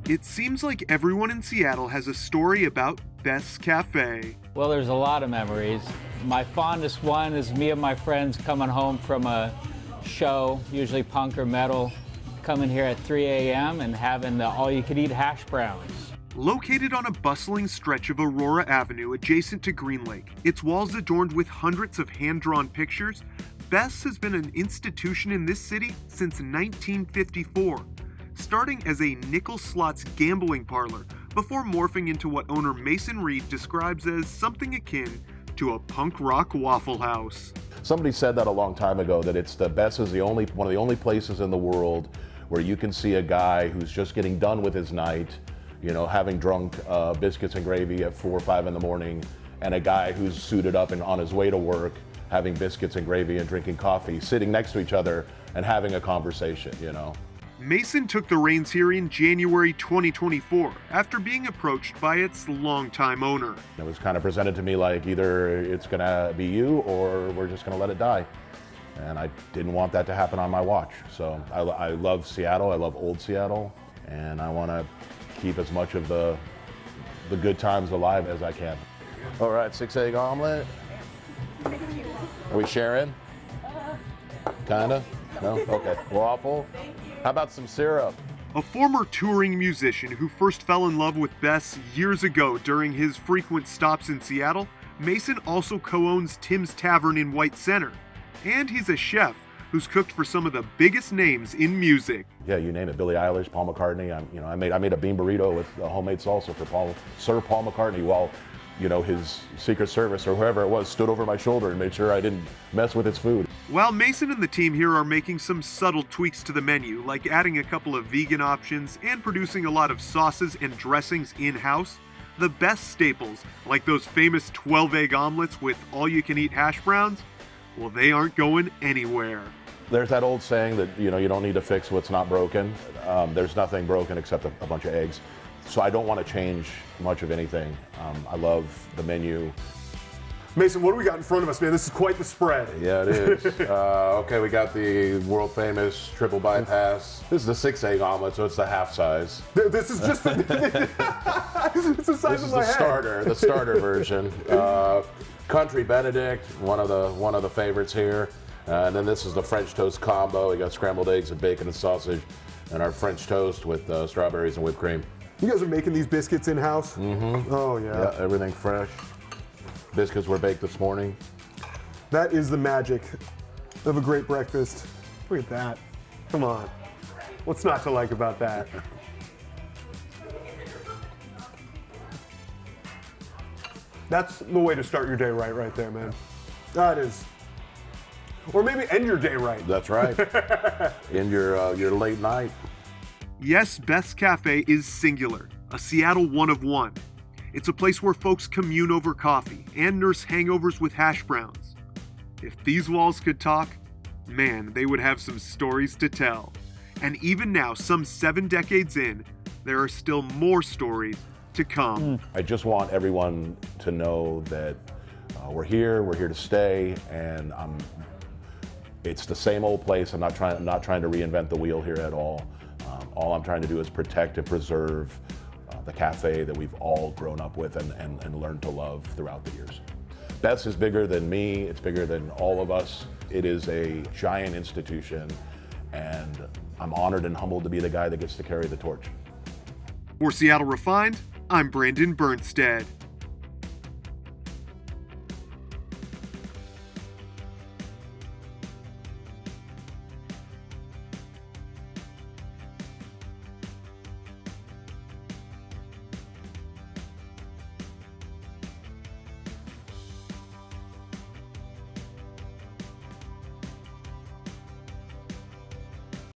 It seems like everyone in Seattle has a story about Beth's Cafe. Well, there's a lot of memories. My fondest one is me and my friends coming home from a show, usually punk or metal, coming here at 3 a.m. and having the all-you-can-eat hash browns. Located on a bustling stretch of Aurora Avenue adjacent to Green Lake, its walls adorned with hundreds of hand-drawn pictures, Beth's has been an institution in this city since 1954, starting as a nickel slots gambling parlor before morphing into what owner Mason Reed describes as something akin to a punk rock Waffle House. Somebody said that a long time ago, that it's Beth's is one of the only places in the world where you can see a guy who's just getting done with his night, having drunk biscuits and gravy at 4 or 5 in the morning, and a guy who's suited up and on his way to work, having biscuits and gravy and drinking coffee, sitting next to each other and having a conversation, Mason took the reins here in January 2024 after being approached by its longtime owner. It was kind of presented to me like either it's gonna be you or we're just gonna let it die. And I didn't want that to happen on my watch. So I love Seattle, I love old Seattle, and I wanna keep as much of the good times alive as I can. All right, 6-egg omelet. Are we sharing? Kinda? No? Okay. Waffle? How about some syrup? A former touring musician who first fell in love with Beth's years ago during his frequent stops in Seattle, Mason also co-owns Tim's Tavern in White Center. And he's a chef who's cooked for some of the biggest names in music. Yeah, you name it, Billie Eilish, Paul McCartney. I made a bean burrito with a homemade salsa for Sir Paul McCartney while his Secret Service or whoever it was stood over my shoulder and made sure I didn't mess with his food. While Mason and the team here are making some subtle tweaks to the menu, like adding a couple of vegan options and producing a lot of sauces and dressings in-house, the best staples, like those famous 12-egg omelets with all-you-can-eat hash browns, well, they aren't going anywhere. There's that old saying that, you don't need to fix what's not broken. There's nothing broken except a bunch of eggs. So I don't want to change much of anything. I love the menu. Mason, what do we got in front of us, man? This is quite the spread. Yeah, it is. Okay, we got the world famous triple bypass. This is a 6-egg omelet, so it's the half size. This is just it's the size of my head. The starter version. Country Benedict, one of the favorites here. And then this is the French toast combo. We got scrambled eggs and bacon and sausage, and our French toast with strawberries and whipped cream. You guys are making these biscuits in-house? Mm-hmm. Oh, yeah. Yeah, everything fresh. Biscuits were baked this morning. That is the magic of a great breakfast. Look at that. Come on. What's not to like about that? That's the way to start your day right there, man. That is. Or maybe end your day right. That's right. End your late night. Yes, Beth's Cafe is singular, a Seattle one of one. It's a place where folks commune over coffee and nurse hangovers with hash browns. If these walls could talk, man, they would have some stories to tell. And even now, some 7 decades in, there are still more stories to come. I just want everyone to know that we're here to stay, and it's the same old place. I'm not trying to reinvent the wheel here at all. All I'm trying to do is protect and preserve the cafe that we've all grown up with and learned to love throughout the years. Beth's is bigger than me, it's bigger than all of us. It is a giant institution, and I'm honored and humbled to be the guy that gets to carry the torch. For Seattle Refined, I'm Brandon Bernstead.